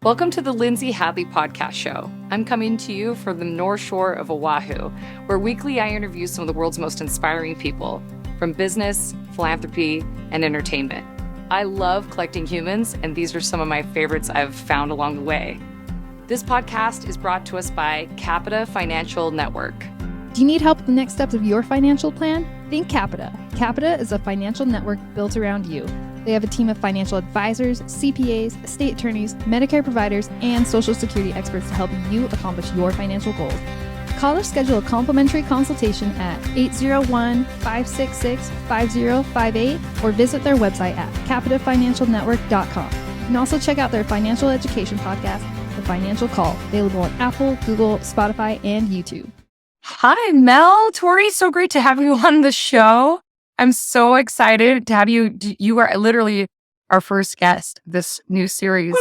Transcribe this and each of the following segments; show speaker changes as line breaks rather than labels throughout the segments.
Welcome to the Lindsay Hadley podcast show. I'm coming to you from the North Shore of Oahu, where weekly I interview some of the world's most inspiring people from business, philanthropy, and entertainment. I love collecting humans, and these are some of my favorites I've found along the way. This podcast is brought to us by Capita Financial Network.
Do you need help with the next steps of your financial plan? Think Capita. Capita is a financial network built around you. They have a team of financial advisors, CPAs, estate attorneys, Medicare providers, and Social Security experts to help you accomplish your financial goals. Call or schedule a complimentary consultation at 801-566-5058 or visit their website at capitafinancialnetwork.com. You can also check out their financial education podcast, The Financial Call, available on Apple, Google, Spotify, and YouTube.
Hi, Mel Torrie. So great to have you on the show. I'm so excited to have you. You are literally our first guest this new series.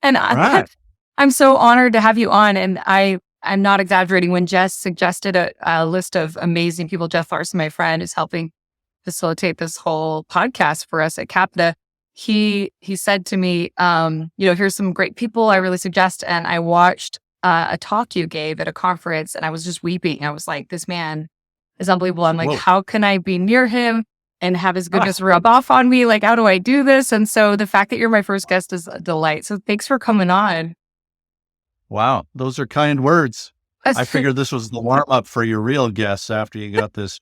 And I'm so honored to have you on. And I'm not exaggerating. When Jess suggested a list of amazing people, Jeff Larson, my friend, is helping facilitate this whole podcast for us at Capita. He said to me, here's some great people I really suggest. And I watched a talk you gave at a conference and I was just weeping. I was like, this man is unbelievable. I'm like, How can I be near him and have his goodness rub off on me? Like, how do I do this? And so the fact that you're my first guest is a delight. So thanks for coming on.
Wow. Those are kind words. I figured this was the warm up for your real guests after you got this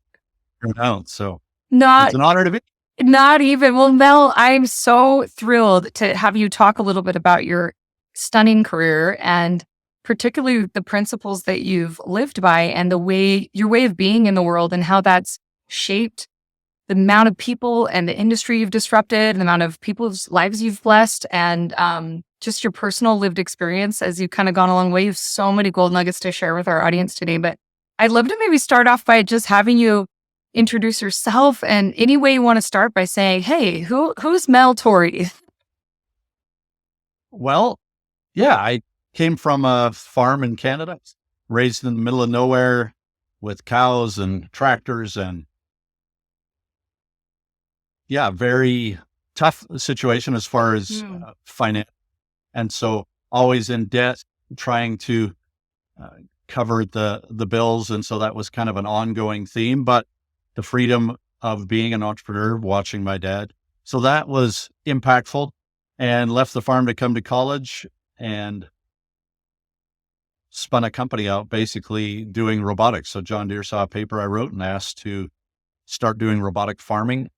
turned out. So it's an honor to be.
Not even. Well, Mel, I'm so thrilled to have you talk a little bit about your stunning career and particularly the principles that you've lived by and your way of being in the world and how that's shaped the amount of people and the industry you've disrupted and the amount of people's lives you've blessed and just your personal lived experience as you've kind of gone a long way. You have so many gold nuggets to share with our audience today, but I'd love to maybe start off by just having you introduce yourself and any way you want to start by saying, hey, who's Mel Torrie?
Well, yeah, I came from a farm in Canada, raised in the middle of nowhere with cows and tractors and very tough situation as far as finance. And so always in debt, trying to cover the bills. And so that was kind of an ongoing theme, but the freedom of being an entrepreneur, watching my dad. So that was impactful and left the farm to come to college and spun a company out basically doing robotics. So John Deere saw a paper I wrote and asked to start doing robotic farming.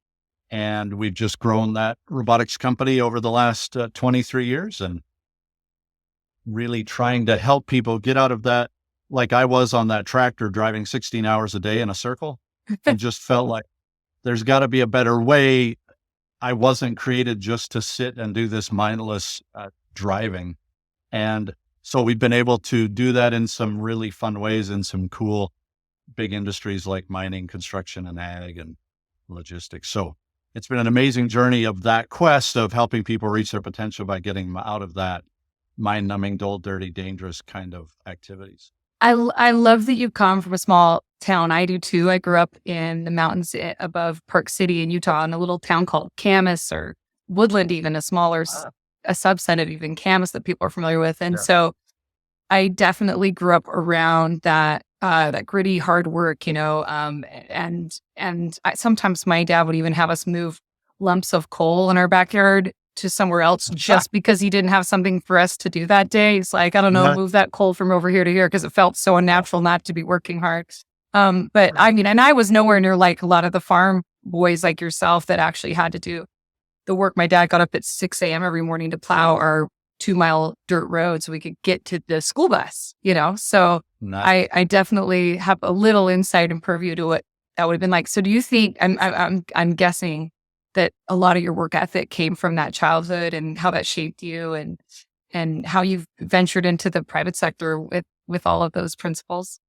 And we've just grown that robotics company over the last 23 years and really trying to help people get out of that, like I was on that tractor driving 16 hours a day in a circle and just felt like there's got to be a better way. I wasn't created just to sit and do this mindless driving. And so we've been able to do that in some really fun ways in some cool big industries like mining, construction, and ag and logistics. So it's been an amazing journey of that quest of helping people reach their potential by getting them out of that mind-numbing, dull, dirty, dangerous kind of activities.
I love that you come from a small town. I do too. I grew up in the mountains above Park City in Utah in a little town called Camas or Woodland, even a smaller a subset of even Camas that people are familiar with. And so I definitely grew up around that gritty, hard work, and sometimes my dad would even have us move lumps of coal in our backyard to somewhere else just because he didn't have something for us to do that day. He's like, I don't know, move that coal from over here to here because it felt so unnatural not to be working hard. But I mean, and I was nowhere near like a lot of the farm boys like yourself that actually had to do the work. My dad got up at 6 a.m. every morning to plow our 2-mile dirt road so we could get to the school bus, So nice. I definitely have a little insight and purview to what that would have been like. So do you think, I'm guessing that a lot of your work ethic came from that childhood and how that shaped you and how you've ventured into the private sector with all of those principles?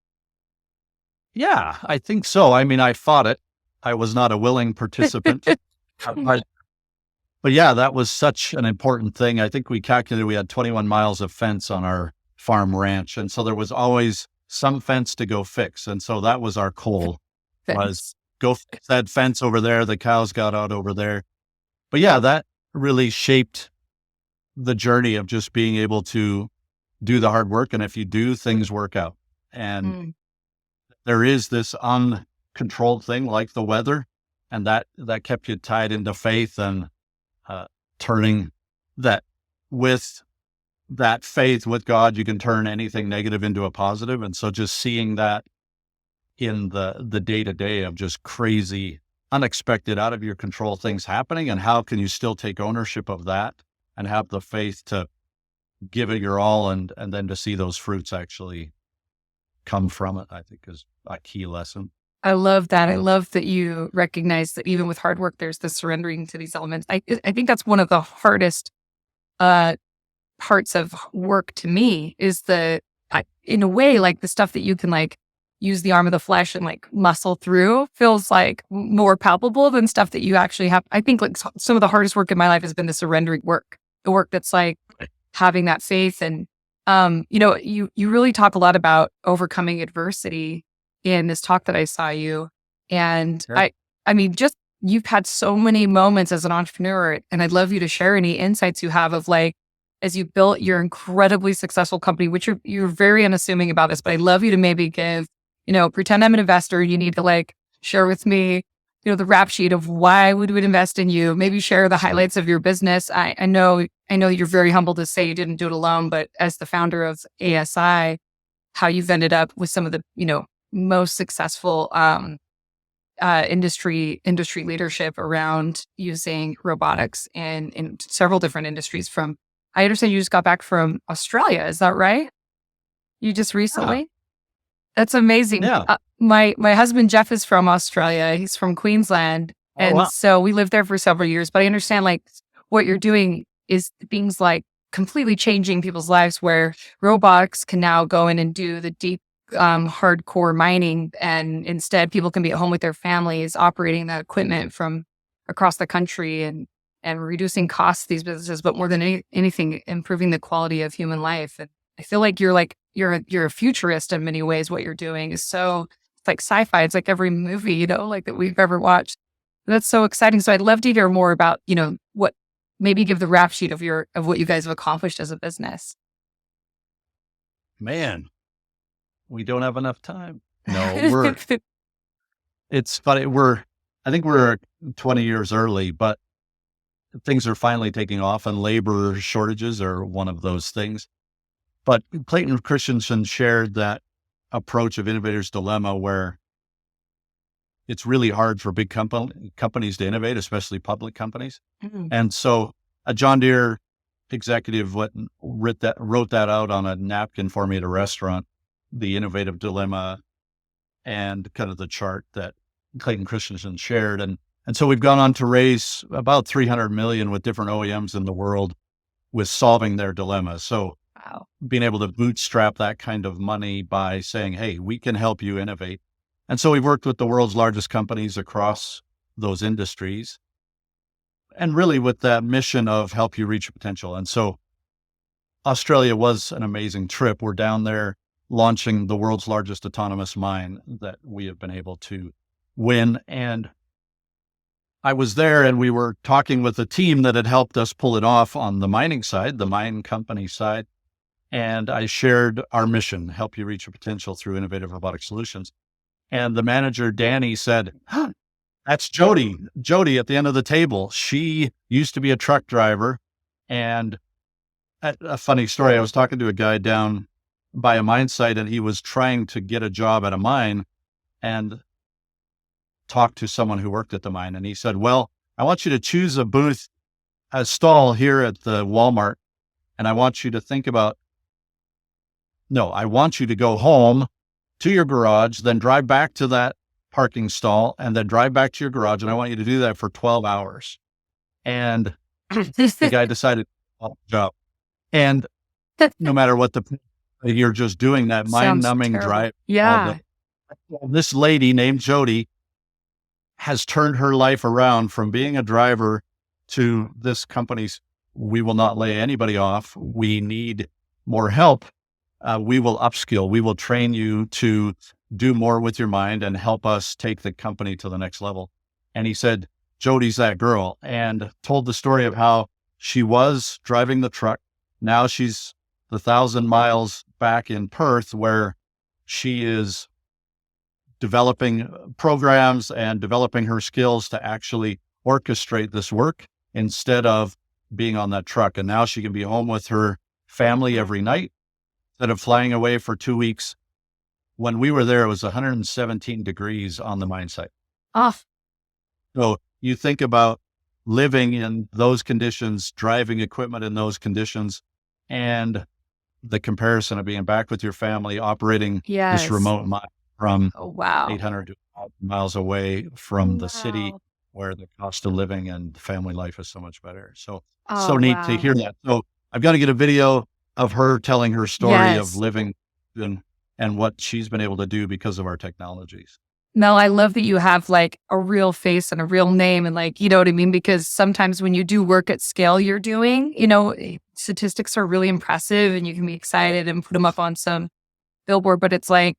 Yeah, I think so. I mean, I fought it. I was not a willing participant. But yeah, that was such an important thing. I think we calculated we had 21 miles of fence on our farm ranch. And so there was always some fence to go fix. And so that was our goal, was go fix that fence over there. The cows got out over there. But yeah, that really shaped the journey of just being able to do the hard work. And if you do, things work out. And there is this uncontrolled thing like the weather, and that kept you tied into faith and turning that with that faith with God, you can turn anything negative into a positive. And so just seeing that in the day-to-day of just crazy, unexpected, out of your control things happening, and how can you still take ownership of that and have the faith to give it your all, and then to see those fruits actually come from it, I think is a key lesson.
I love that. I love that you recognize that even with hard work, there's the surrendering to these elements. I think that's one of the hardest parts of work to me, is in a way, like the stuff that you can like use the arm of the flesh and like muscle through feels like more palpable than stuff that you actually have. I think like some of the hardest work in my life has been the surrendering work, the work that's like having that faith. And, you really talk a lot about overcoming adversity in this talk that I saw you. And
Sure.
I mean, just, you've had so many moments as an entrepreneur, and I'd love you to share any insights you have of like, as you built your incredibly successful company, which you're very unassuming about this, but I'd love you to maybe give, pretend I'm an investor. You need to like share with me, the rap sheet of why we would invest in you. Maybe share the highlights of your business. I know you're very humble to say you didn't do it alone, but as the founder of ASI, how you've ended up with some of the, most successful industry leadership around using robotics in several different industries. I understand you just got back from Australia. Is that right? You just recently?
Yeah.
That's amazing.
Yeah.
My husband, Jeff, is from Australia. He's from Queensland.
Oh,
And
wow.
so we lived there for several years, but I understand like what you're doing is things like completely changing people's lives, where robots can now go in and do the deep, hardcore mining. And instead people can be at home with their families, operating that equipment from across the country and reducing costs of these businesses, but more than anything, improving the quality of human life. And I feel like you're a futurist in many ways. What you're doing is so, it's like sci-fi. It's like every movie, like that we've ever watched. That's so exciting. So I'd love to hear more about, what, maybe give the rap sheet of what you guys have accomplished as a business.
Man, we don't have enough time. No, it's funny. I think we're 20 years early, but things are finally taking off, and labor shortages are one of those things. But Clayton Christensen shared that approach of innovator's dilemma, where it's really hard for big companies to innovate, especially public companies.
Mhm.
And so a John Deere executive wrote that out on a napkin for me at a restaurant, the innovative dilemma, and kind of the chart that Clayton Christensen shared. And so we've gone on to raise about 300 million with different OEMs in the world with solving their dilemma. So
Wow.
being able to bootstrap that kind of money by saying, hey, we can help you innovate. And so we've worked with the world's largest companies across those industries, and really with that mission of help you reach your potential. And so Australia was an amazing trip. We're down there launching the world's largest autonomous mine that we have been able to win. And I was there, and we were talking with a team that had helped us pull it off on the mining side, the mine company side. And I shared our mission, help you reach your potential through innovative robotic solutions. And the manager, Danny, said, that's Jody. Jody at the end of the table. She used to be a truck driver. And a funny story, I was talking to a guy down by a mine site, and he was trying to get a job at a mine and talked to someone who worked at the mine. And he said, well, I want you to choose a stall here at the Walmart. And I want you to I want you to go home to your garage, then drive back to that parking stall, and then drive back to your garage. And I want you to do that for 12 hours. And the guy decided to job. And no matter what you're just doing that mind-numbing drive.
Yeah.
This lady named Jody has turned her life around from being a driver to this company's, we will not lay anybody off. We need more help. We will upskill. We will train you to do more with your mind and help us take the company to the next level. And he said, Jody's that girl, and told the story of how she was driving the truck. Now she's the 1,000 miles back in Perth, where she is developing programs and developing her skills to actually orchestrate this work instead of being on that truck. And now she can be home with her family every night instead of flying away for 2 weeks. When we were there, it was 117 degrees on the mine site.
Off.
So you think about living in those conditions, driving equipment in those conditions, and the comparison of being back with your family, operating
Yes.
this remote mine from
Oh, wow.
800 miles away from the
Wow.
city, where the cost of living and family life is so much better. So,
Oh,
so neat to
wow.
hear that. So I've got to get a video of her telling her story of
Yes.
living and what she's been able to do because of our technologies.
Mel, I love that you have like a real face and a real name and like, you know what I mean? Because sometimes when you do work at scale you're doing, statistics are really impressive and you can be excited and put them up on some billboard, but it's like,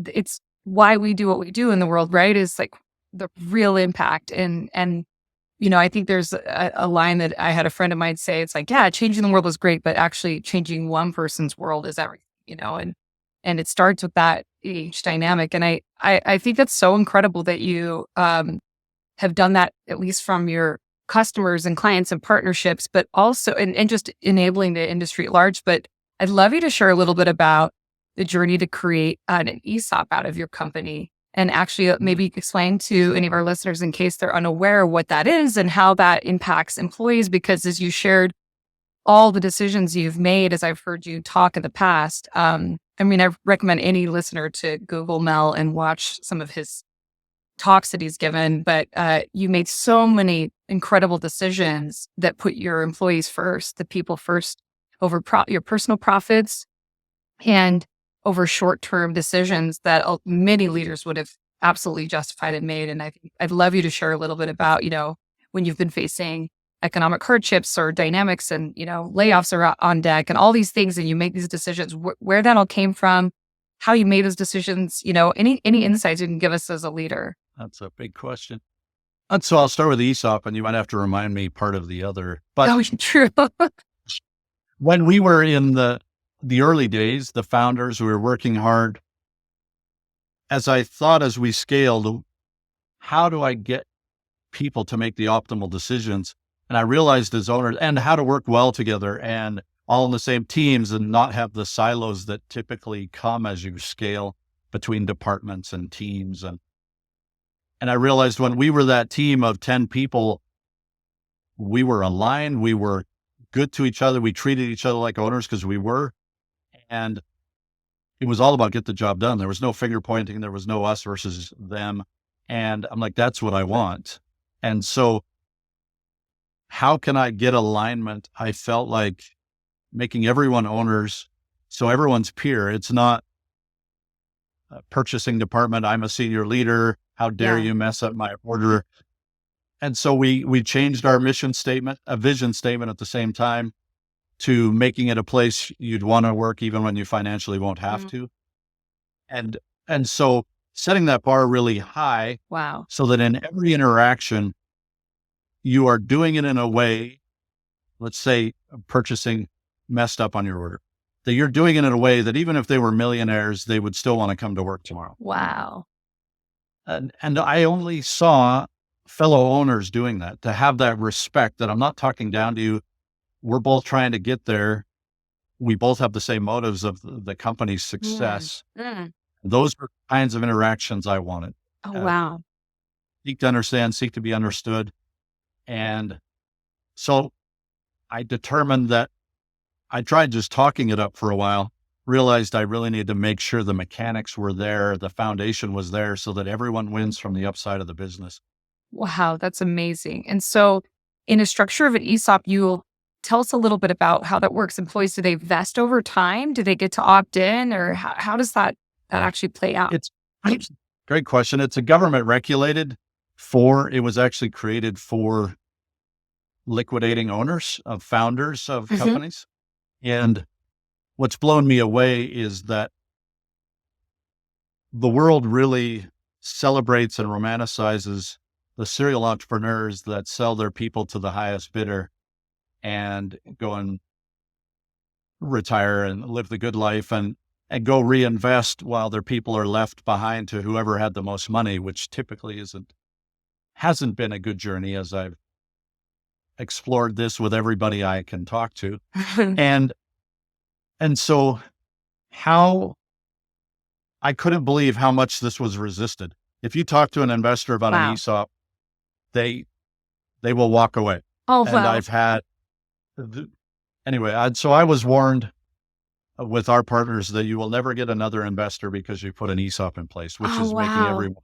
it's why we do what we do in the world, right? Is like the real impact. And I think there's a line that I had a friend of mine say, it's like, yeah, changing the world is great, but actually changing one person's world is everything, and it starts with that age dynamic. And I think that's so incredible that you have done that, at least from your customers and clients and partnerships, but also, and just enabling the industry at large. But I'd love you to share a little bit about the journey to create an ESOP out of your company, and actually maybe explain to any of our listeners, in case they're unaware, what that is and how that impacts employees. Because as you shared all the decisions you've made, as I've heard you talk in the past, I recommend any listener to Google Mel and watch some of his talks that he's given. But you made so many incredible decisions that put your employees first, the people first, over your personal profits and over short-term decisions that many leaders would have absolutely justified and made. And I'd love you to share a little bit about, when you've been facing economic hardships or dynamics and, layoffs are on deck and all these things, and you make these decisions, where that all came from, how you made those decisions, any insights you can give us as a leader.
That's a big question. And so I'll start with the ESOP, and you might have to remind me part of the other. But
Oh, true.
when we were in the early days, the founders, we were working hard. As we scaled, how do I get people to make the optimal decisions? And I realized as owners, and how to work well together and all in the same teams and not have the silos that typically come as you scale between departments and teams. And I realized when we were that team of 10 people, we were aligned, we were good to each other, we treated each other like owners because we were. And it was all about get the job done. There was no finger pointing. There was no us versus them. And I'm like, that's what I want. And so how can I get alignment? I felt like making everyone owners, so everyone's peer. It's not a purchasing department. I'm a senior leader. How dare you mess up my order? And so we changed our mission statement, a vision statement at the same time, to making it a place you'd want to work even when you financially won't have to. And so setting that bar really high.
Wow.
So that in every interaction, you are doing it in a way, let's say purchasing messed up on your order, that you're doing it in a way that even if they were millionaires, they would still want to come to work tomorrow.
Wow.
And I only saw fellow owners doing that, to have that respect that I'm not talking down to you. We're both trying to get there. We both have the same motives of the company's success. Those are kinds of interactions I wanted.
Oh, wow.
Seek to understand, seek to be understood. And so I determined that I tried just talking it up for a while, realized I really needed to make sure the mechanics were there, the foundation was there so that everyone wins from the upside of the business.
Wow, that's amazing. And so in a structure of an ESOP, you'll tell us a little bit about how that works. Employees, do they vest over time? Do they get to opt in, or how does that actually play out?
It's great question. It's a government regulated it was actually created for liquidating owners of founders of companies. And what's blown me away is that the world really celebrates and romanticizes the serial entrepreneurs that sell their people to the highest bidder. and go and retire and live the good life and go reinvest while their people are left behind to whoever had the most money, which typically hasn't been a good journey, as I've explored this with everybody I can talk to. And so how I couldn't believe how much this was resisted. If you talk to an investor about
Wow.
an ESOP, they will walk away.
Oh,
And
wow.
I've had, anyway, so I was warned with our partners that you will never get another investor because you put an ESOP in place, which
Oh,
is making
wow.
everyone.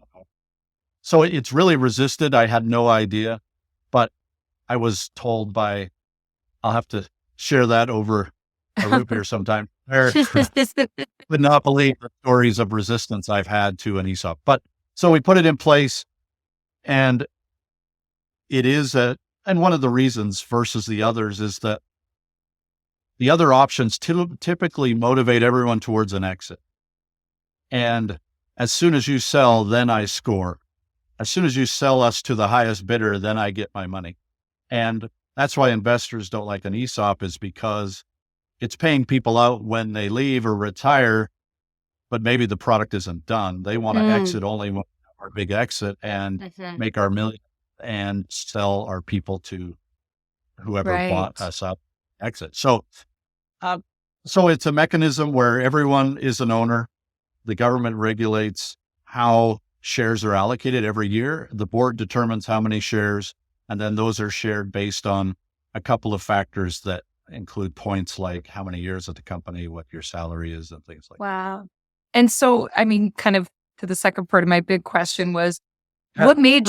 So it's really resisted. I had no idea, but I was told by, I'll have to share that over a root beer sometime. Would not believe the stories of resistance I've had to an ESOP. But so we put it in place, and it is and one of the reasons versus the others is that the other options typically motivate everyone towards an exit. And as soon as you sell, then I score. As soon as you sell us to the highest bidder, then I get my money. And that's why investors don't like an ESOP, is because it's paying people out when they leave or retire, but maybe the product isn't done. They want to exit only when we have our big exit and make our million and sell our people to whoever bought us up, exit. So it's a mechanism where everyone is an owner. The government regulates how shares are allocated every year. The board determines how many shares, and then those are shared based on a couple of factors that include points like how many years at the company, what your salary is, and things like that.
Wow. And so, I mean, kind of to the second part of my big question was, what made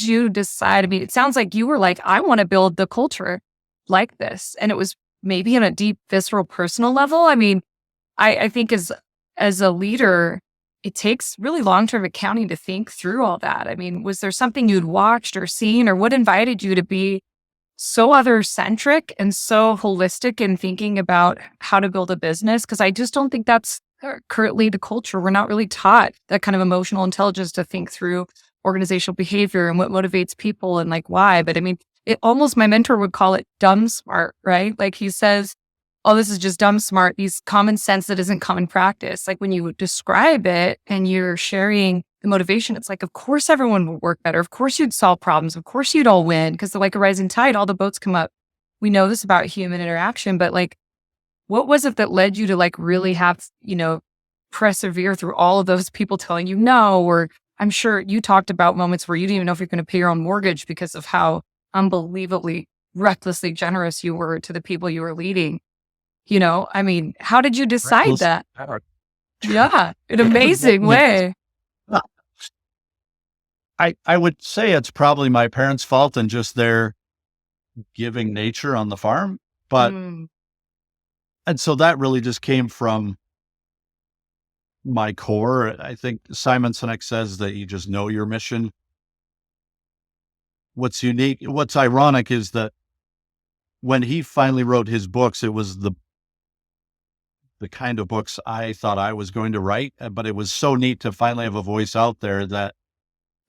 you decide? I mean, it sounds like you were like, I want to build the culture like this. And it was maybe on a deep, visceral, personal level. I mean, I think as a leader, it takes really long-term accounting to think through all that. I mean, was there something you'd watched or seen, or what invited you to be so other-centric and so holistic in thinking about how to build a business? Because I just don't think that's currently the culture. We're not really taught that kind of emotional intelligence to think through organizational behavior and what motivates people and like why. But I mean, it almost, my mentor would call it dumb smart, right? Like he says, oh, this is just dumb smart, these common sense that isn't common practice. Like when you describe it and you're sharing the motivation, it's like, of course everyone would work better. Of course you'd solve problems. Of course you'd all win, because like a rising tide, all the boats come up. We know this about human interaction, but like, what was it that led you to like really have, persevere through all of those people telling you no? Or I'm sure you talked about moments where you didn't even know if you're going to pay your own mortgage because of how unbelievably recklessly generous you were to the people you were leading. I mean, how did you decide that? Yeah, in an amazing way.
I would say it's probably my parents' fault and just their giving nature on the farm. But, and so that really just came from my core. I think Simon Sinek says that you just know your mission. What's ironic is that when he finally wrote his books, it was the kind of books I thought I was going to write, but it was so neat to finally have a voice out there that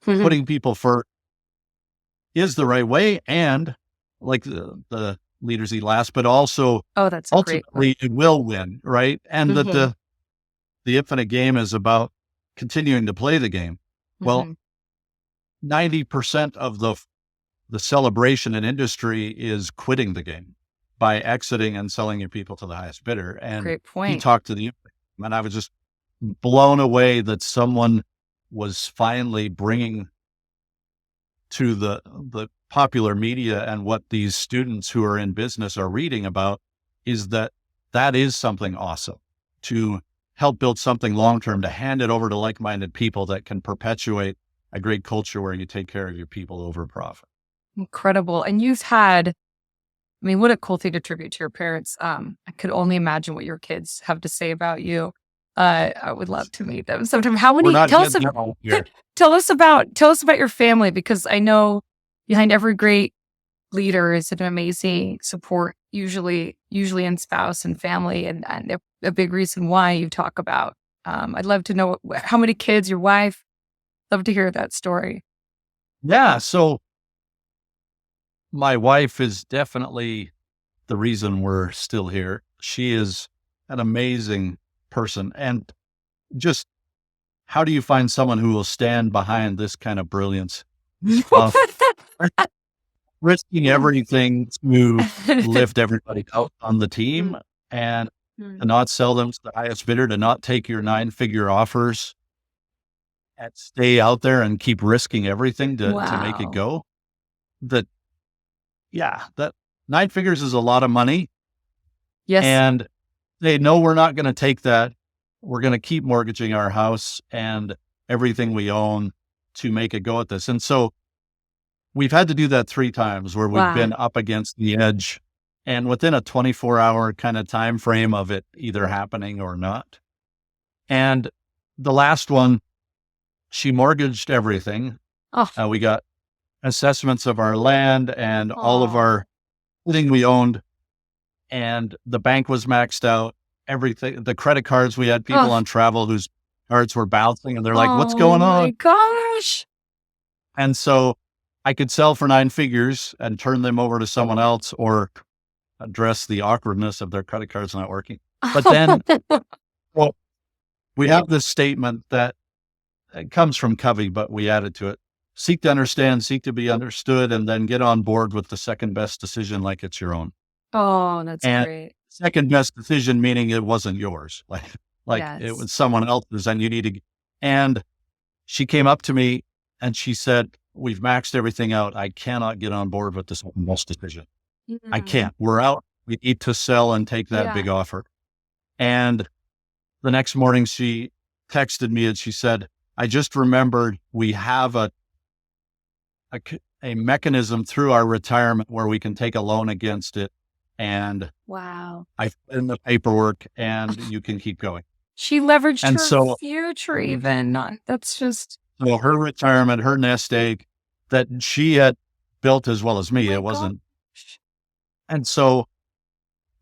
putting people first is the right way, and like the leaders eat last, but also
that's
ultimately it will win, right? And that the infinite game is about continuing to play the game. Well, 90% of the celebration in industry is quitting the game by exiting and selling your people to the highest bidder. And
great point.
He talked to and I was just blown away that someone was finally bringing to the popular media and what these students who are in business are reading about is that is something awesome to help build something long-term, to hand it over to like-minded people that can perpetuate a great culture where you take care of your people over profit.
Incredible. And you've had, what a cool thing to tribute to your parents. I could only imagine what your kids have to say about you. I would love to meet them sometime. Tell us about your family, because I know behind every great leader is an amazing support, usually in spouse and family, and a big reason why you talk about. I'd love to know how many kids, your wife. Love to hear that story.
Yeah. So my wife is definitely the reason we're still here. She is an amazing person. And just how do you find someone who will stand behind this kind of brilliance? Risking everything to lift everybody out on the team and to not sell them to the highest bidder, to not take your 9-figure offers and stay out there and keep risking everything to make it go. That 9 figures is a lot of money.
Yes.
And they know we're not going to take that. We're going to keep mortgaging our house and everything we own to make it go at this. And so we've had to do that 3 times where we've been up against the edge and within a 24-hour kind of time frame of it either happening or not. And the last one, she mortgaged everything. We got assessments of our land and all of our everything we owned, and the bank was maxed out. Everything, the credit cards, we had people on travel whose cards were bouncing, and they're like, "What's going on?"
Oh my gosh!
And so I could sell for 9 figures and turn them over to someone else, or address the awkwardness of their credit cards not working. But then, we have this statement that it comes from Covey, but we added to it: seek to understand, seek to be understood, and then get on board with the second best decision like it's your own.
Oh, that's great.
Second best decision, meaning it wasn't yours. It was someone else's, and you need to. And she came up to me and she said, "We've maxed everything out. I cannot get on board with this best decision. I can't. We're out. We need to sell and take that big offer." And the next morning she texted me and she said, "I just remembered we have a mechanism through our retirement where we can take a loan against it. And I put in the paperwork and you can keep going."
She leveraged
and
her future even. That's just...
So her retirement, her nest egg that she had built as well as me. It wasn't. And so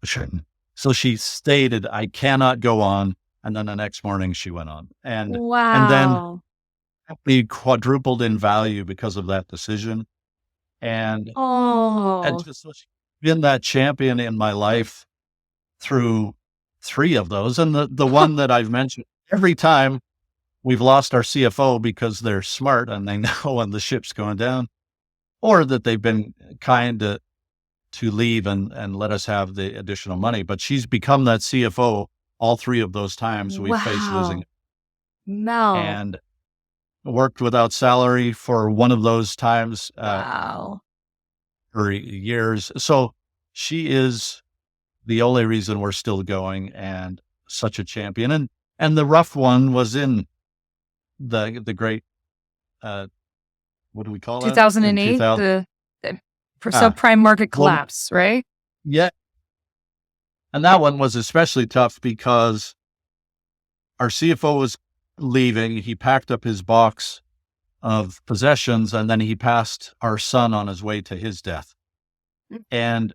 she stated, "I cannot go on." And then the next morning she went on. And then we quadrupled in value because of that decision. And just so she's been that champion in my life through 3 of those. And the one that I've mentioned, every time we've lost our CFO because they're smart and they know when the ship's going down, or that they've been kind to leave and let us have the additional money. But she's become that CFO all 3 of those times we faced losing it.
Mel.
And worked without salary for one of those times. For years. So she is the only reason we're still going, and such a champion. And the rough one was in the great, what do we call it?
2008, the subprime market collapse, right?
Yeah. And that one was especially tough because our CFO was leaving. He packed up his box of possessions, and then he passed our son on his way to his death. And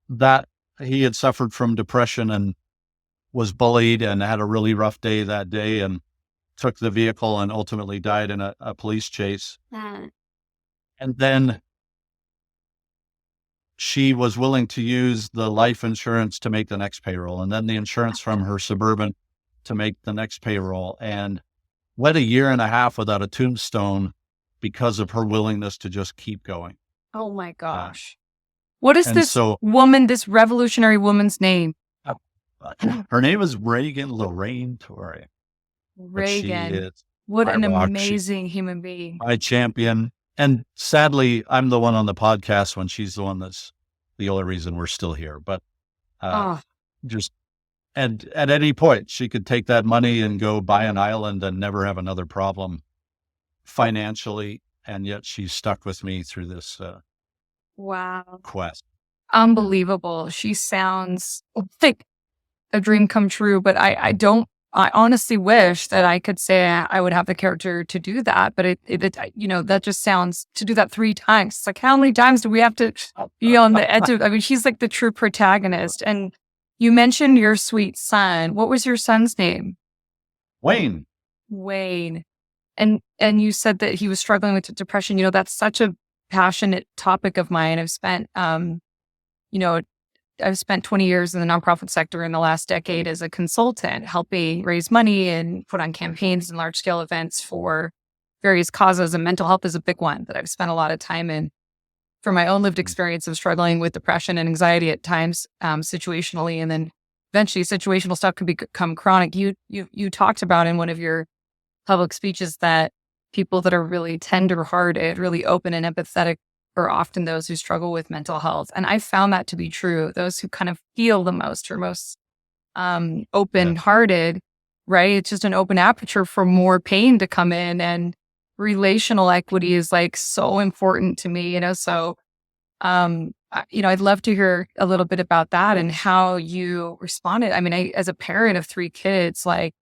that he had suffered from depression and was bullied and had a really rough day that day, and took the vehicle and ultimately died in a police chase. And then she was willing to use the life insurance to make the next payroll, and then the insurance from her Suburban to make the next payroll, and went a year and a half without a tombstone because of her willingness to just keep going.
Oh my gosh. What is this woman, this revolutionary woman's name?
Her name is Lorraine Torrie.
Reagan. What an amazing human being.
My champion. And sadly, I'm the one on the podcast when she's the one that's the only reason we're still here. But and at any point, she could take that money and go buy an island and never have another problem financially. And yet she's stuck with me through this quest.
Unbelievable. She sounds like a dream come true, but I honestly wish that I could say I would have the character to do that. But it that just sounds, to do that 3 times. It's like, how many times do we have to be on the edge of, she's like the true protagonist. And you mentioned your sweet son. What was your son's name?
Wayne.
And you said that he was struggling with depression. That's such a passionate topic of mine. I've spent, I've spent 20 years in the nonprofit sector in the last decade as a consultant, helping raise money and put on campaigns and large scale events for various causes. And mental health is a big one that I've spent a lot of time in. From my own lived experience of struggling with depression and anxiety at times, situationally, and then eventually situational stuff can become chronic. You talked about in one of your public speeches that people that are really tender-hearted, really open and empathetic are often those who struggle with mental health. And I found that to be true. Those who kind of feel the most or most open-hearted, right? It's just an open aperture for more pain to come in. And relational equity is like so important to me, so, I'd love to hear a little bit about that and how you responded. I mean, as a parent of 3 kids, like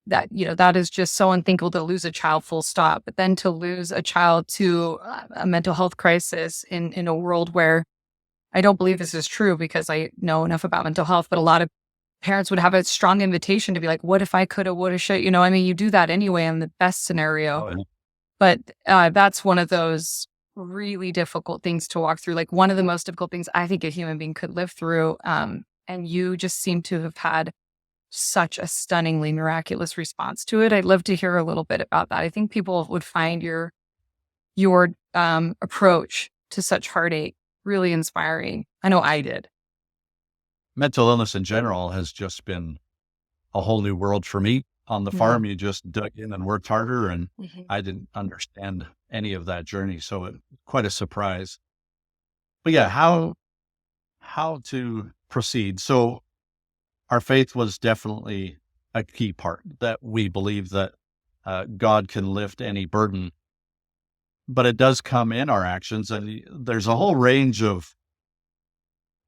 that, that is just so unthinkable to lose a child, full stop. But then to lose a child to a mental health crisis in a world where I don't believe this is true because I know enough about mental health, but a lot of parents would have a strong invitation to be like, what if I coulda, woulda, should, you do that anyway in the best scenario. But that's one of those really difficult things to walk through. Like one of the most difficult things I think a human being could live through. And you just seem to have had such a stunningly miraculous response to it. I'd love to hear a little bit about that. I think people would find your approach to such heartache really inspiring. I know I did.
Mental illness in general has just been a whole new world for me. On the farm, you just dug in and worked harder, and I didn't understand any of that journey. So it quite a surprise. But yeah, how to proceed. So our faith was definitely a key part, that we believe that God can lift any burden, but it does come in our actions. And there's a whole range of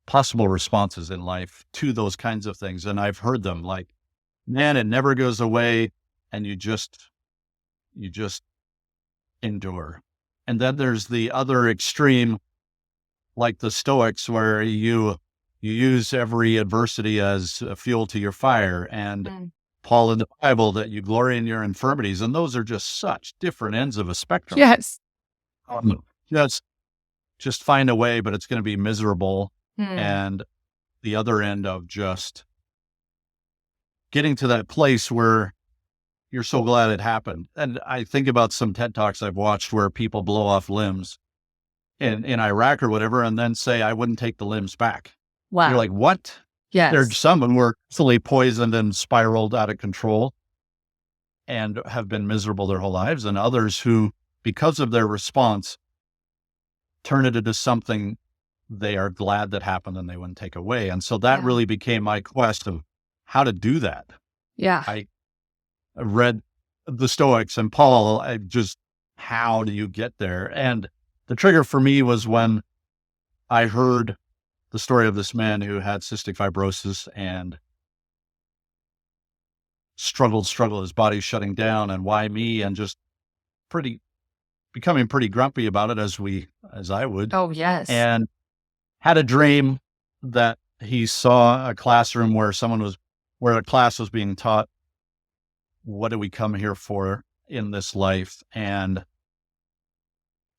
possible responses in life to those kinds of things. And I've heard them like, man, it never goes away. And you just endure. And then there's the other extreme, like the Stoics, where you use every adversity as a fuel to your fire. And Paul in the Bible, that you glory in your infirmities. And those are just such different ends of a spectrum.
Yes.
Just find a way, but it's going to be miserable. And the other end of just getting to that place where you're so glad it happened. And I think about some TED Talks I've watched where people blow off limbs in Iraq or whatever, and then say, I wouldn't take the limbs back.
Wow.
You're like, what?
Yes.
There's some who were fully poisoned and spiraled out of control and have been miserable their whole lives, and others who, because of their response, turn it into something they are glad that happened and they wouldn't take away. And so that really became my quest of how to do that.
Yeah.
I read the Stoics and Paul, how do you get there? And the trigger for me was when I heard the story of this man who had cystic fibrosis and struggled, his body's shutting down, and why me, and just becoming pretty grumpy about it as I would.
Oh, yes.
And had a dream that he saw a classroom where a class was being taught, what do we come here for in this life? And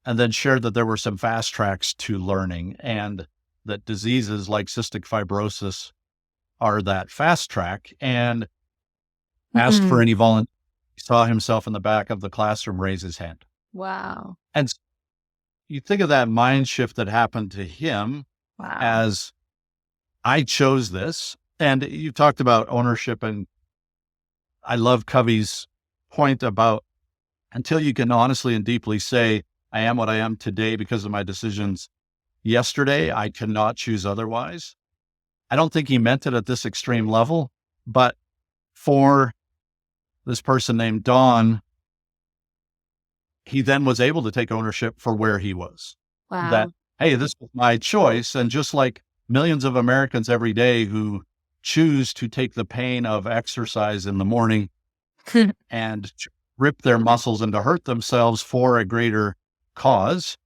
then shared that there were some fast tracks to learning, and that diseases like cystic fibrosis are that fast track, and asked for any volunteers. He saw himself in the back of the classroom raise his hand.
Wow.
And you think of that mind shift that happened to him as, I chose this. And you talked about ownership, and I love Covey's point about, until you can honestly and deeply say, I am what I am today because of my decisions yesterday, I cannot choose otherwise. I don't think he meant it at this extreme level, but for this person named Don, he then was able to take ownership for where he was.
Wow.
That, hey, this was my choice. And just like millions of Americans every day who choose to take the pain of exercise in the morning and rip their muscles and to hurt themselves for a greater cause,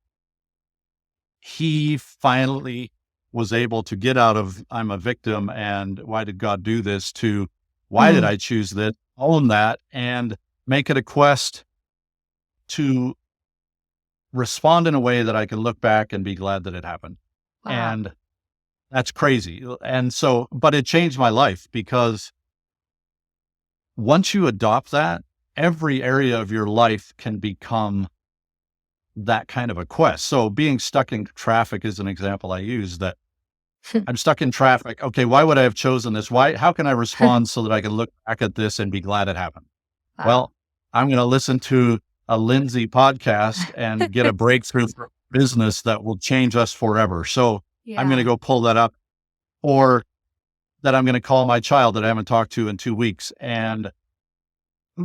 he finally was able to get out of, I'm a victim and why did God do this, to why did I choose that, own that, and make it a quest to respond in a way that I can look back and be glad that it happened.
Wow.
And That's crazy. And so, but it changed my life because once you adopt that, every area of your life can become that kind of a quest. So being stuck in traffic is an example I use, that I'm stuck in traffic. Okay, why would I have chosen this? How can I respond so that I can look back at this and be glad it happened?
Wow.
Well, I'm going to listen to a Lindsay podcast and get a breakthrough for business that will change us forever. So I'm going to go pull that up, or that I'm going to call my child that I haven't talked to in 2 weeks, and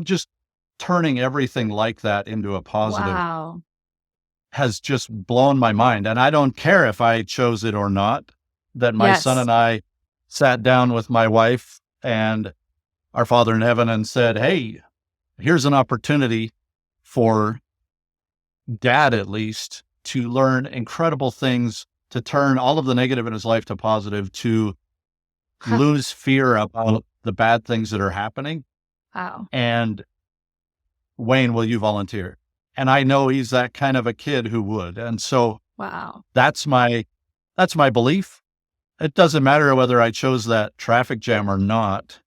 just turning everything like that into a positive
Wow.
has just blown my mind. And I don't care if I chose it or not, that my son
Yes.
and I sat down with my wife and our Father in heaven and said, hey, here's an opportunity for dad, at least, to learn incredible things, to turn all of the negative in his life to positive, to lose fear about the bad things that are happening.
Wow.
And Wayne, will you volunteer? And I know he's that kind of a kid who would. And so
Wow.
that's my belief. It doesn't matter whether I chose that traffic jam or not.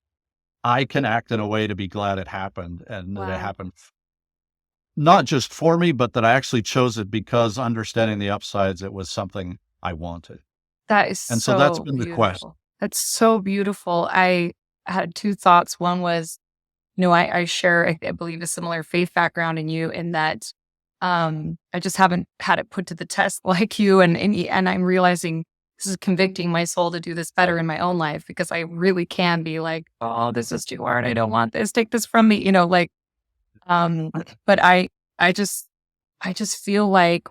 I can act in a way to be glad it happened, and that it
Wow.
happened not just for me, but that I actually chose it because, understanding the upsides, it was something I wanted.
That is
And so that's
so
been the quest.
beautiful. That's so beautiful. I had two thoughts. One was, I share, I believe, a similar faith background in you, in that I just haven't had it put to the test like you. And I'm realizing this is convicting my soul to do this better in my own life, because I really can be like, oh, this is too hard. I don't want this. Take this from me, but I just feel like,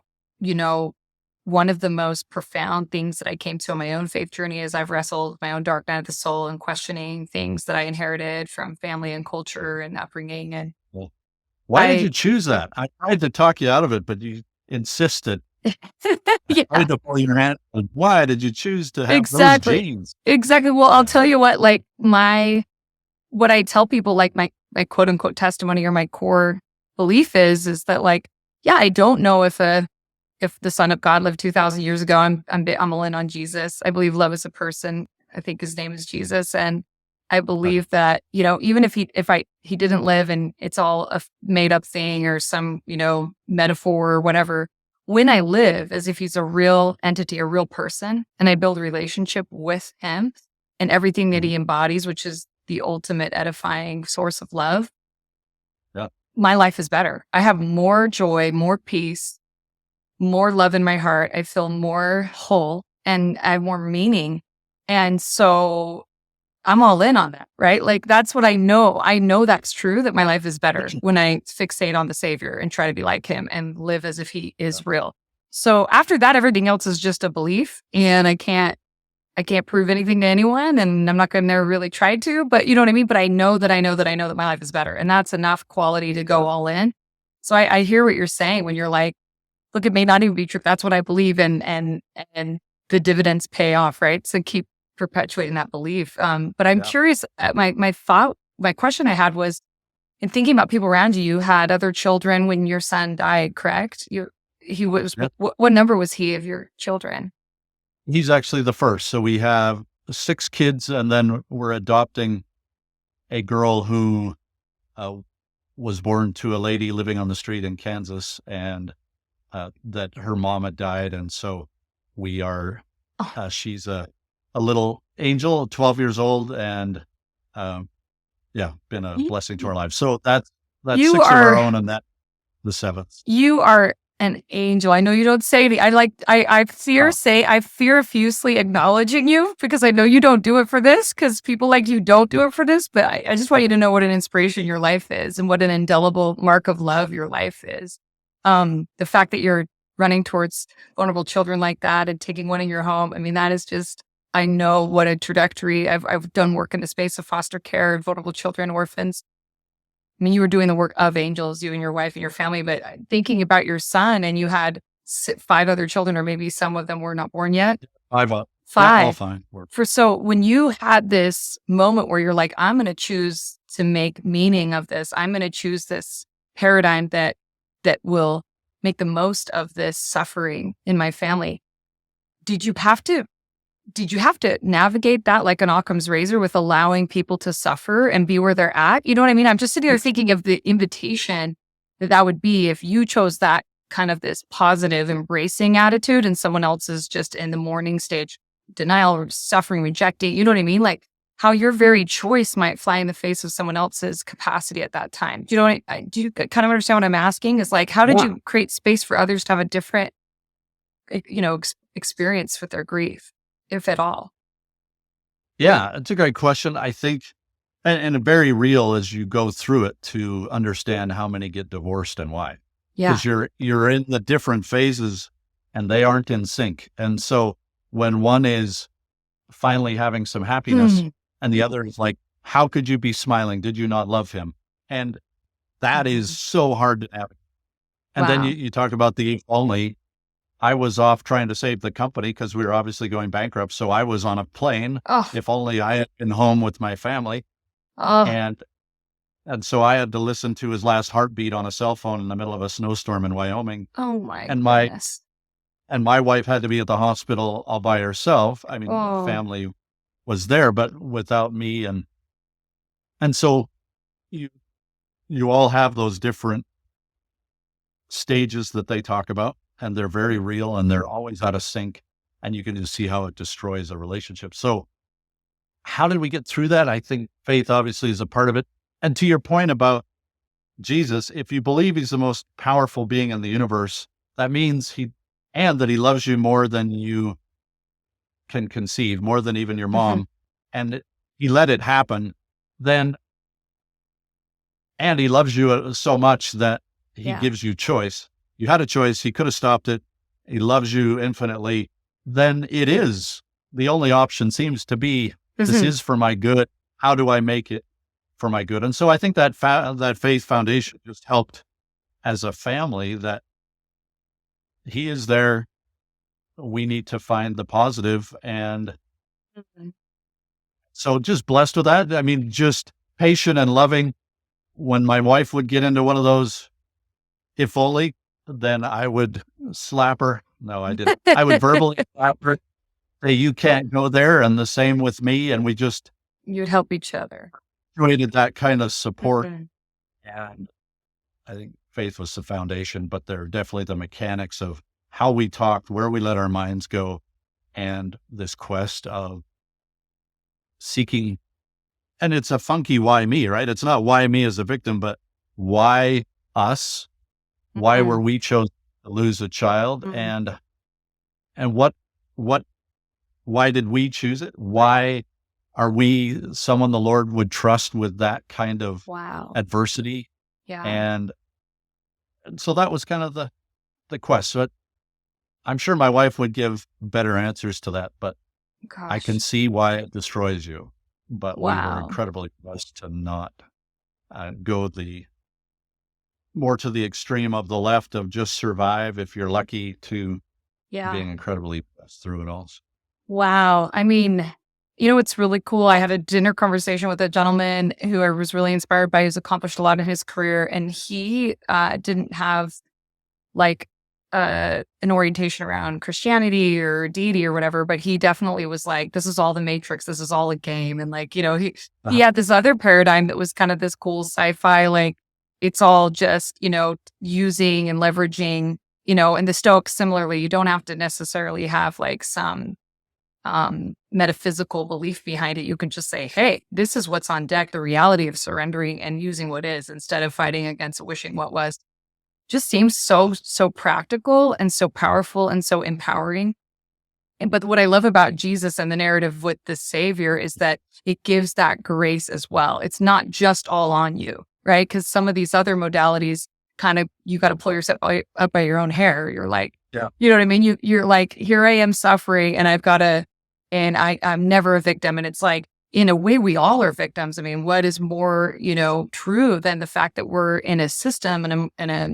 one of the most profound things that I came to on my own faith journey is I've wrestled my own dark night of the soul and questioning things that I inherited from family and culture and upbringing. And
Well, why did you choose that? I tried to talk you out of it, but you insisted.
yeah,
I tried to pull your hand. Why did you choose to have
exactly.
those genes?
Exactly. Well, I'll tell you what, what I tell people, like my quote unquote testimony or my core belief is that, like, yeah, I don't know if the Son of God lived 2,000 years ago. I'm all in on Jesus. I believe love is a person. I think his name is Jesus, and I believe that, even if he didn't live and it's all a made up thing or some metaphor or whatever, when I live as if he's a real entity, a real person, and I build a relationship with him and everything that he embodies, which is the ultimate edifying source of love, my life is better. I have more joy, more peace, more love in my heart. I feel more whole and I have more meaning. And so I'm all in on that, right? Like, that's what I know. I know that's true, that my life is better when I fixate on the Savior and try to be like him and live as if he is real. So after that, everything else is just a belief, and I can't prove anything to anyone, and I'm not going to really try to, but you know what I mean? But I know that my life is better, and that's enough quality to go all in. So I hear what you're saying when you're like, look, it may not even be true. That's what I believe in, and the dividends pay off, right? So keep perpetuating that belief. But I'm curious, my question I had was, in thinking about people around you, you had other children when your son died, correct? He was, what number was he of your children?
He's actually the first. So we have 6 kids, and then we're adopting a girl who was born to a lady living on the street in Kansas, and that her mom had died. And so we are, she's a little angel, 12 years old, and been a blessing to our lives. So that's 6 of our own, and that the 7th.
You are an angel. I know you don't say anything. I fear effusely acknowledging you, because I know you don't do it for this, because people like you don't do it for this, but I just want you to know what an inspiration your life is and what an indelible mark of love your life is. The fact that you're running towards vulnerable children like that and taking one in your home, I mean, that is just, I know what a trajectory. I've done work in the space of foster care, vulnerable children, orphans. I mean, you were doing the work of angels, you and your wife and your family, but thinking about your son, and you had 5 other children, or maybe some of them were not born yet.
5.
Yeah,
all fine.
So when you had this moment where you're like, I'm going to choose to make meaning of this, I'm going to choose this paradigm that will make the most of this suffering in my family. Did you have to did you have to navigate that like an Occam's razor with allowing people to suffer and be where they're at? You know what I mean? I'm just sitting there thinking of the invitation that would be if you chose that kind of this positive embracing attitude and someone else is just in the mourning stage, denial, suffering, rejecting, you know what I mean? Like how your very choice might fly in the face of someone else's capacity at that time. Do you know what do you kind of understand what I'm asking? Is like, how did you create space for others to have a different, experience with their grief, if at all?
Yeah, it's a great question. I think, and very real as you go through it to understand how many get divorced and why.
Yeah.
Because you're in the different phases and they aren't in sync. And so when one is finally having some happiness and the other is like, how could you be smiling? Did you not love him? And that is so hard to navigate. And then you talk about the if only. I was off trying to save the company because we were obviously going bankrupt. So I was on a plane. If only I had been home with my family. And so I had to listen to his last heartbeat on a cell phone in the middle of a snowstorm in Wyoming.
Oh my
and
goodness.
My wife had to be at the hospital all by herself. I mean, family was there, but without me. And so you all have those different stages that they talk about, and they're very real and they're always out of sync, and you can just see how it destroys a relationship. So how did we get through that? I think faith obviously is a part of it. And to your point about Jesus, if you believe he's the most powerful being in the universe, that means that he loves you more than you can conceive, more than even your mom, and he let it happen, and he loves you so much that he gives you choice. You had a choice. He could have stopped it. He loves you infinitely. Then it is the only option seems to be, this is for my good. How do I make it for my good? And so I think that that faith foundation just helped as a family, that he is there. We need to find the positive. And so just blessed with that. I mean, just patient and loving. When my wife would get into one of those, if only, then I would slap her. No, I didn't. I would verbally slap her, say, you can't go there. And the same with me. And we just,
you'd help each other.
Created that kind of support. And I think faith was the foundation, but they're definitely the mechanics of how we talk, where we let our minds go, and this quest of seeking. And it's a funky why me, right? It's not why me as a victim, but why us? Why were we chosen to lose a child? And why did we choose it? Why are we someone the Lord would trust with that kind of adversity?
Yeah.
And so that was kind of the quest. So I'm sure my wife would give better answers to that, but I can see why it destroys you. But we were incredibly blessed to not go more to the extreme of the left of just survive if you're lucky, to being incredibly blessed through it all.
Wow. I mean, it's really cool. I had a dinner conversation with a gentleman who I was really inspired by, who's accomplished a lot in his career. And he didn't have like an orientation around Christianity or deity or whatever, but he definitely was like, this is all the Matrix. This is all a game. And like, he had this other paradigm that was kind of this cool sci-fi, like it's all just, using and leveraging, and the Stoics similarly, you don't have to necessarily have like some metaphysical belief behind it. You can just say, hey, this is what's on deck, the reality of surrendering and using what is instead of fighting against wishing what was. Just seems so practical and so powerful and so empowering. But what I love about Jesus and the narrative with the Savior is that it gives that grace as well. It's not just all on you, right? Because some of these other modalities, kind of, you got to pull yourself up by your own hair. You're like, you know what I mean? You're like, here I am suffering, and I'm never a victim. And it's like, in a way, we all are victims. I mean, what is more, true than the fact that we're in a system and a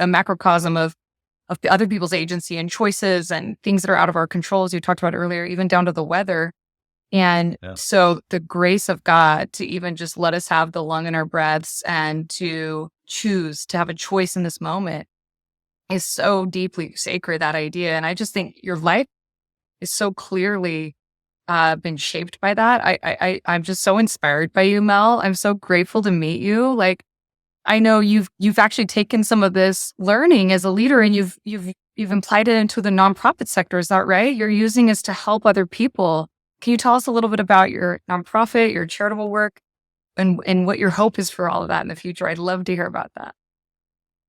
macrocosm of the other people's agency and choices and things that are out of our control, as you talked about earlier, even down to the weather. And so the grace of God to even just let us have the lung in our breaths and to choose to have a choice in this moment is so deeply sacred, that idea. And I just think your life is so clearly been shaped by that. I'm just so inspired by you, Mel. I'm so grateful to meet you. Like, I know you've actually taken some of this learning as a leader and you've applied it into the nonprofit sector. Is that right? You're using this to help other people. Can you tell us a little bit about your nonprofit, your charitable work, and what your hope is for all of that in the future? I'd love to hear about that.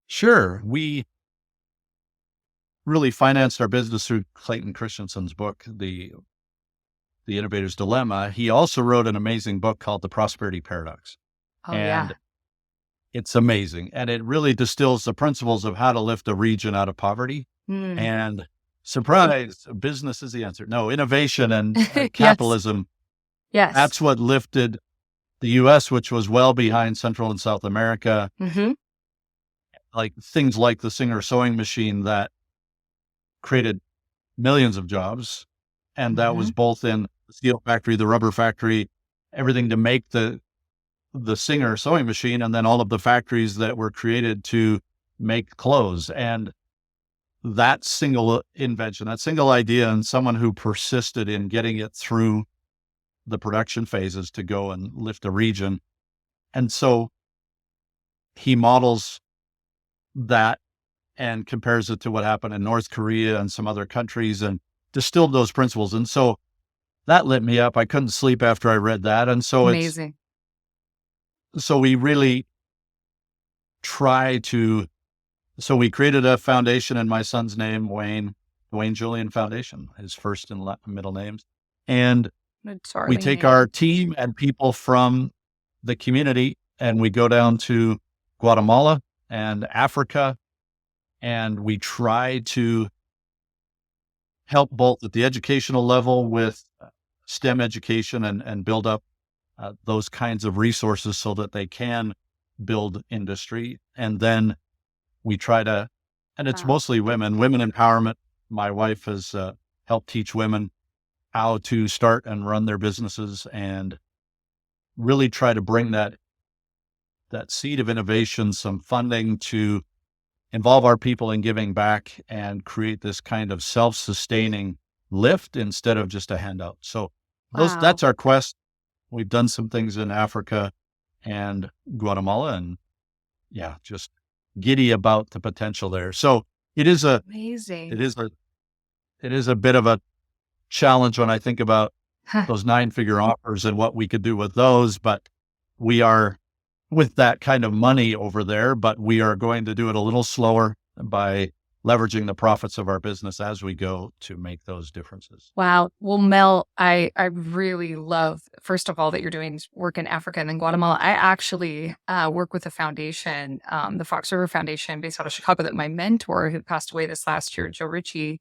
Sure. We really financed our business through Clayton Christensen's book, The Innovator's Dilemma. He also wrote an amazing book called The Prosperity Paradox.
Oh,
And
yeah.
it's amazing. And it really distills the principles of how to lift a region out of poverty.
Mm.
And surprise, business is the answer. No, innovation and
Yes.
capitalism.
Yes.
That's what lifted the U.S., which was well behind Central and South America.
Mm-hmm.
Like things like the Singer sewing machine that created millions of jobs. And that was both in the steel factory, the rubber factory, everything to make the Singer sewing machine, and then all of the factories that were created to make clothes. And that single invention, that single idea, and someone who persisted in getting it through the production phases to go and lift a region. And so he models that and compares it to what happened in North Korea and some other countries and distilled those principles. And so that lit me up. I couldn't sleep after I read that. And so
Amazing.
so we really so we created a foundation in my son's name, Wayne Julian Foundation, his first and middle names. And we take our team and people from the community and we go down to Guatemala and Africa, and we try to help both at the educational level with STEM education and build up those kinds of resources so that they can build industry. And then we try to, and it's mostly women empowerment. My wife has helped teach women how to start and run their businesses and really try to bring that seed of innovation, some funding to involve our people in giving back and create this kind of self-sustaining lift instead of just a handout. So that's our quest. We've done some things in Africa and Guatemala, and just giddy about the potential there. So it is
amazing.
It is a bit of a challenge when I think about those 9-figure offers and what we could do with those, but we are with that kind of money over there, but we are going to do it a little slower by leveraging the profits of our business as we go to make those differences.
Wow. Well, Mel, I really love, first of all, that you're doing work in Africa and then Guatemala. I actually work with a foundation, the Fox River Foundation based out of Chicago, that my mentor, who passed away this last year, Joe Ritchie,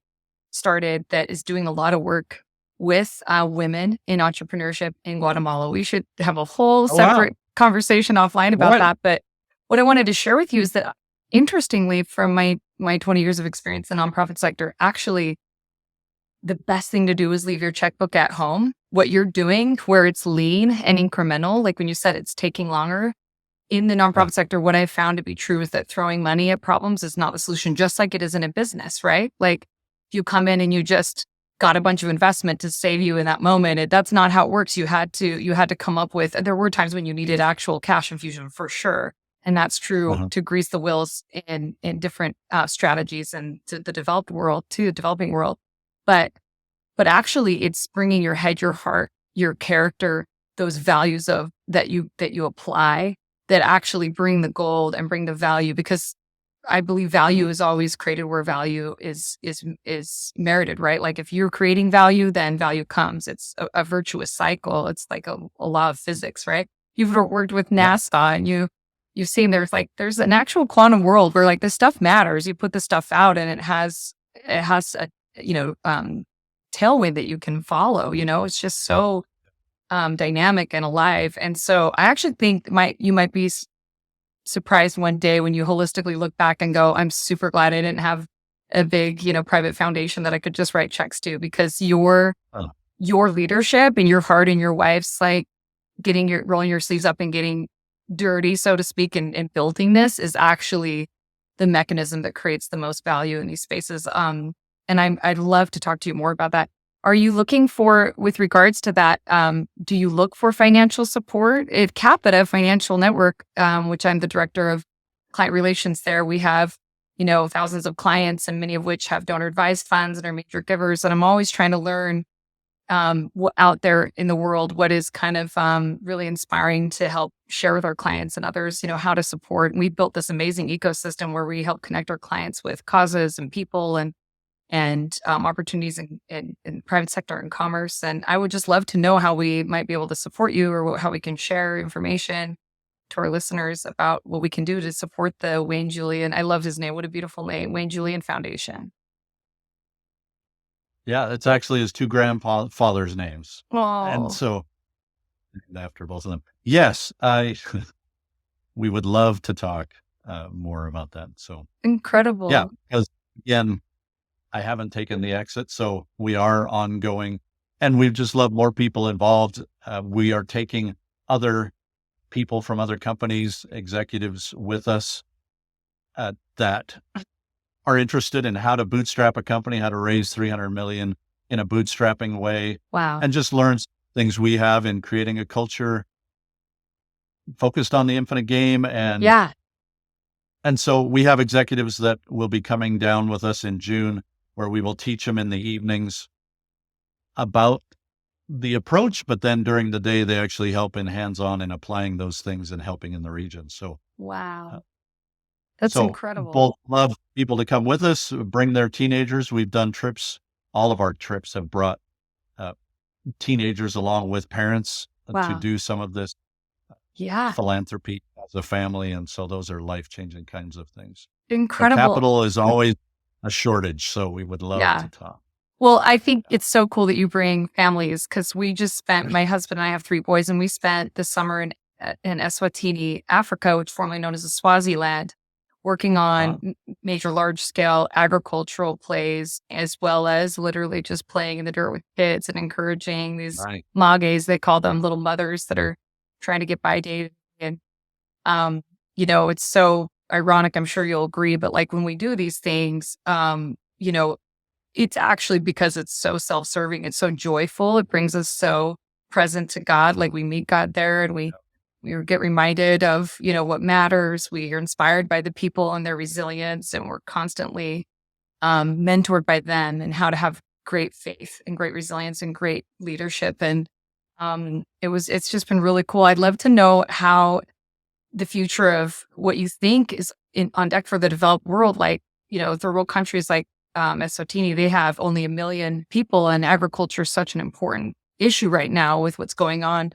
started, that is doing a lot of work with women in entrepreneurship in Guatemala. We should have a whole separate conversation offline about that. But what I wanted to share with you is that, interestingly, from my 20 years of experience in the nonprofit sector, actually, the best thing to do is leave your checkbook at home. What you're doing, where it's lean and incremental, like when you said it's taking longer, in the nonprofit sector, what I found to be true is that throwing money at problems is not the solution, just like it is in a business, right? Like, you come in and you just got a bunch of investment to save you in that moment. That's not how it works. You had to come up with, there were times when you needed actual cash infusion for sure. And that's true to grease the wheels in different strategies and to the developing world. But actually it's bringing your head, your heart, your character, those values that you apply that actually bring the gold and bring the value, because I believe value is always created where value is merited, right? Like if you're creating value, then value comes. It's a virtuous cycle. It's like a law of physics, right? You've worked with NASA and you've seen there's an actual quantum world where like this stuff matters. You put the stuff out and it has a tailwind that you can follow. It's just so dynamic and alive. And so I actually think you might be surprised one day when you holistically look back and go, I'm super glad I didn't have a big, private foundation that I could just write checks to, because your leadership and your heart and your wife's like rolling your sleeves up and getting dirty, so to speak, and building this is actually the mechanism that creates the most value in these spaces. And I'd love to talk to you more about that. Are you looking for, with regards to that, do you look for financial support? At Capita Financial Network, which I'm the director of client relations there, we have, thousands of clients, and many of which have donor advised funds and are major givers. And I'm always trying to learn what out there in the world, what is kind of really inspiring to help share with our clients and others, how to support. And we've built this amazing ecosystem where we help connect our clients with causes and people and opportunities in private sector and commerce. And I would just love to know how we might be able to support you, or how we can share information to our listeners about what we can do to support the Wayne Julian. I love his name. What a beautiful name, Wayne Julian Foundation.
Yeah, it's actually his two grandfathers' names.
Oh,
And so after both of them. Yes, we would love to talk more about that. So
incredible.
yeah, because again, I haven't taken the exit, so we are ongoing, and we've just loved more people involved. We are taking other people from other companies, executives with us that are interested in how to bootstrap a company, how to raise 300 million in a bootstrapping way,
Wow.
and just learn things we have in creating a culture focused on the infinite game. And
Yeah.
And so we have executives that will be coming down with us in June, where we will teach them in the evenings about the approach, but then during the day, they actually help in hands-on in applying those things and helping in the region. So
Wow. That's
so
incredible.
both love people to come with us, bring their teenagers. We've done trips. All of our trips have brought teenagers along with parents to
Wow.
do some of this
Yeah.
philanthropy as a family. And so those are life-changing kinds of things. But
Incredible.
capital is always a shortage. So we would love
Yeah.
to talk.
Well, I think it's so cool that you bring families, because we just spent, my husband and I have 3 boys, and we spent the summer in Eswatini, Africa, which formerly known as Swaziland, working on major large scale agricultural plays, as well as literally just playing in the dirt with kids and encouraging these
Right.
mages, they call them, little mothers that are trying to get by day. And, it's so ironic. I'm sure you'll agree, but like when we do these things, it's actually because it's so self-serving. It's so joyful. It brings us so present to God. Like we meet God there, and we get reminded of, what matters. We are inspired by the people and their resilience, and we're constantly mentored by them, and how to have great faith and great resilience and great leadership. And it's just been really cool. I'd love to know how the future of what you think is on deck for the developed world. Like, third world countries like Eswatini, they have only 1 million people, and agriculture is such an important issue right now with what's going on,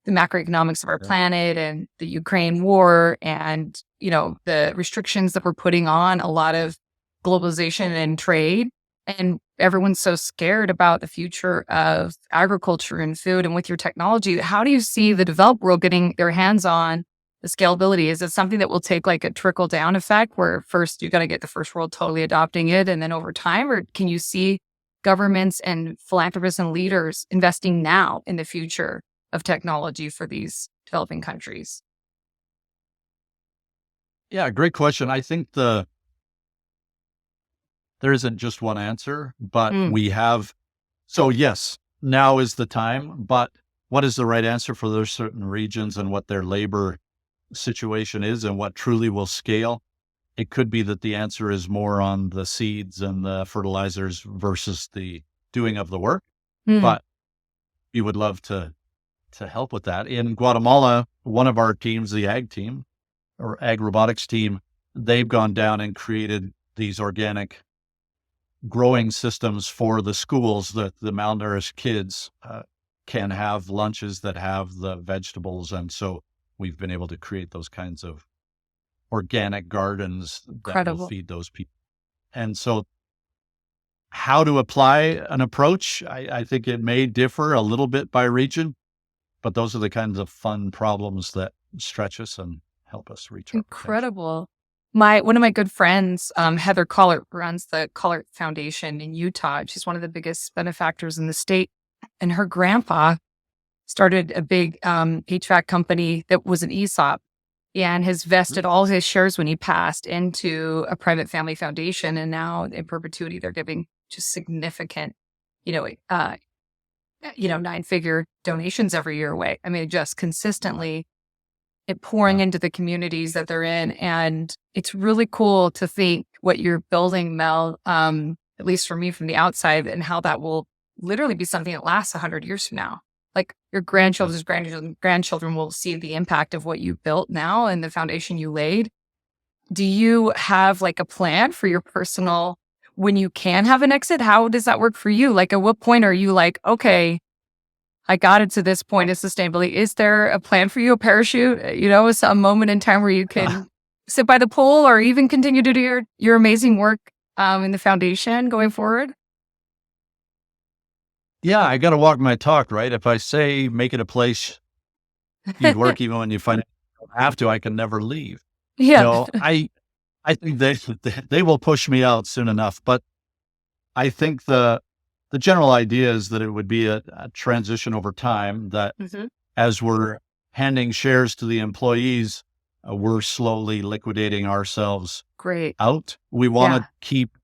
the macroeconomics of our planet, and the Ukraine war, and, the restrictions that we're putting on a lot of globalization and trade. And everyone's so scared about the future of agriculture and food. And with your technology, how do you see the developed world getting their hands on the scalability? Is it something that will take like a trickle down effect, where first you got to get the first world totally adopting it, and then over time? Or can you see governments and philanthropists and leaders investing now in the future of technology for these developing countries?
Yeah, great question. I think there isn't just one answer, but we have. So yes, now is the time, but what is the right answer for those certain regions and what their labor situation is and what truly will scale? It could be that the answer is more on the seeds and the fertilizers versus the doing of the work, but we would love to help with that. In Guatemala, one of our teams, the ag team or ag robotics team, they've gone down and created these organic growing systems for the schools, that the malnourished kids can have lunches that have the vegetables. And so we've been able to create those kinds of organic gardens that
Incredible.
will feed those people. And so how to apply an approach, I think it may differ a little bit by region, but those are the kinds of fun problems that stretch us and help us reach our potential.
Incredible. One of my good friends, Heather Collart, runs the Collart Foundation in Utah. She's one of the biggest benefactors in the state. And her grandpa started a big HVAC company that was an ESOP, and has vested all his shares when he passed into a private family foundation. And now in perpetuity, they're giving just significant 9-figure donations every year away. I mean, just consistently it pouring into the communities that they're in. And it's really cool to think what you're building, Mel, at least for me from the outside, and how that will literally be something that lasts 100 years from now. Like your grandchildren will see the impact of what you built now and the foundation you laid. Do you have like a plan for your personal, when you can have an exit? How does that work for you? Like at what point are you like, okay, I got it to this point of sustainability. Is there a plan for you, a parachute? Is a moment in time where you can sit by the pool or even continue to do your amazing work in the foundation going forward?
Yeah, I got to walk my talk, right? If I say make it a place you'd work even when you find out you don't have to, I can never leave.
Yeah.
I think they will push me out soon enough. But I think the general idea is that it would be a transition over time, that as we're handing shares to the employees, we're slowly liquidating ourselves out. We want to keep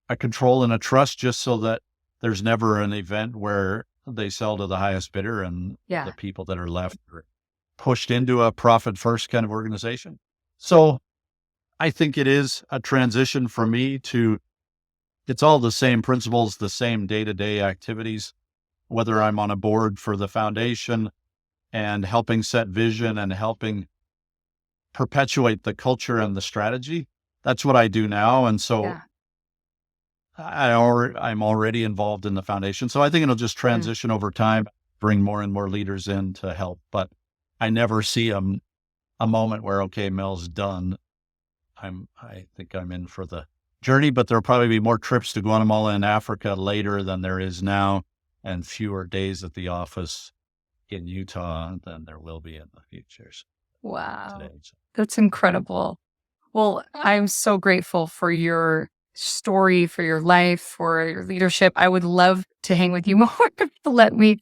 a control and a trust just so that there's never an event where they sell to the highest bidder and the people that are left are pushed into a profit first kind of organization. So I think it is a transition for me to, it's all the same principles, the same day-to-day activities, whether I'm on a board for the foundation and helping set vision and helping perpetuate the culture and the strategy. That's what I do now. And so I'm already involved in the foundation. So I think it'll just transition over time, bring more and more leaders in to help. But I never see a moment where, okay, Mel's done. I think I'm in for the journey, but there'll probably be more trips to Guatemala and Africa later than there is now, and fewer days at the office in Utah than there will be in the future.
Wow. That's incredible. Well, I'm so grateful for your story, for your life, for your leadership. I would love to hang with you more if you let me.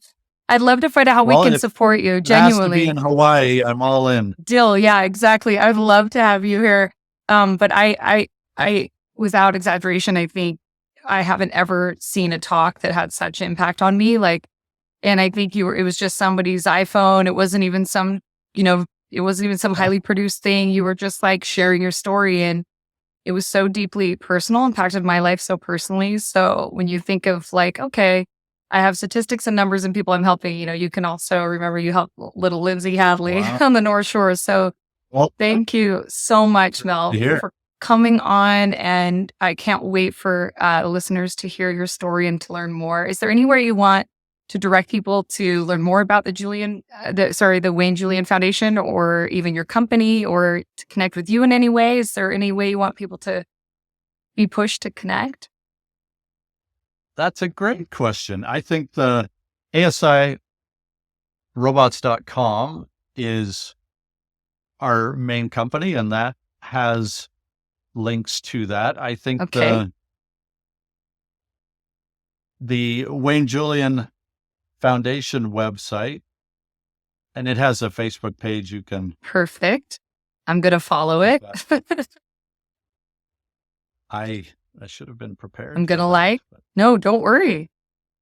I'd love to find out how we can support you. Genuinely.
It has to be in Hawaii. I'm all in.
Deal. Yeah, exactly. I'd love to have you here. But I, without exaggeration, I think I haven't ever seen a talk that had such impact on me. And I think it was just somebody's iPhone. It wasn't even some highly produced thing. You were just like sharing your story, and it was so deeply personal, impacted my life so personally. So when you think of like, okay, I have statistics and numbers and people I'm helping, you can also remember you helped little Lindsay Hadley on the North Shore. So thank you so much, Mel, for coming on. And I can't wait for listeners to hear your story and to learn more. Is there anywhere you want to direct people to learn more about the Wayne Julian Foundation, or even your company, or to connect with you in any way? Is there any way you want people to be pushed to connect?
That's a great question. I think the ASI robots.com is our main company, and that has links to that. I think the Wayne Julian Foundation website, and it has a Facebook page you can.
Perfect. I'm going to follow it.
I should have been prepared.
I'm going to no, don't worry.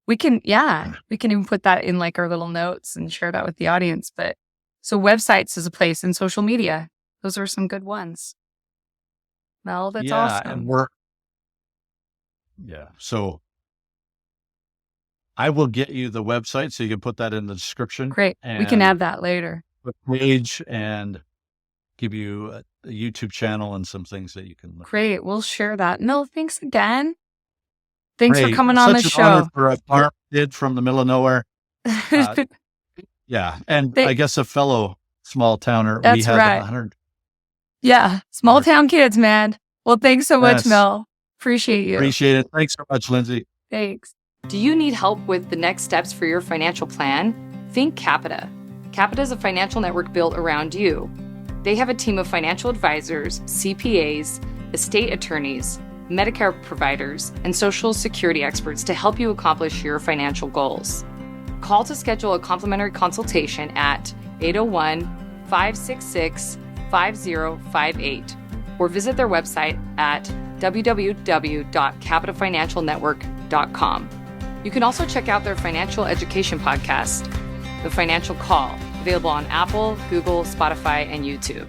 We can even put that in like our little notes and share that with the audience. But so websites is a place, in social media. Those are some good ones. Mel, that's awesome.
So I will get you the website so you can put that in the description.
Great. We can add that later.
The page, and give you a YouTube channel and some things that you can look.
Great. We'll share that. Mel, thanks again. Thanks for coming on the show.
Honor for a farm kid from the middle of nowhere. And I guess a fellow small towner.
That's
we had
right.
100.
Yeah, small town kids, man. Well, thanks so much, Mel. Appreciate you.
Appreciate it. Thanks so much, Lindsay.
Thanks. Do you need help with the next steps for your financial plan? Think Capita. Capita is a financial network built around you. They have a team of financial advisors, CPAs, estate attorneys, Medicare providers, and Social Security experts to help you accomplish your financial goals. Call to schedule a complimentary consultation at 801-566-5058 or visit their website at www.capitafinancialnetwork.com. You can also check out their financial education podcast, The Financial Call, available on Apple, Google, Spotify, and YouTube.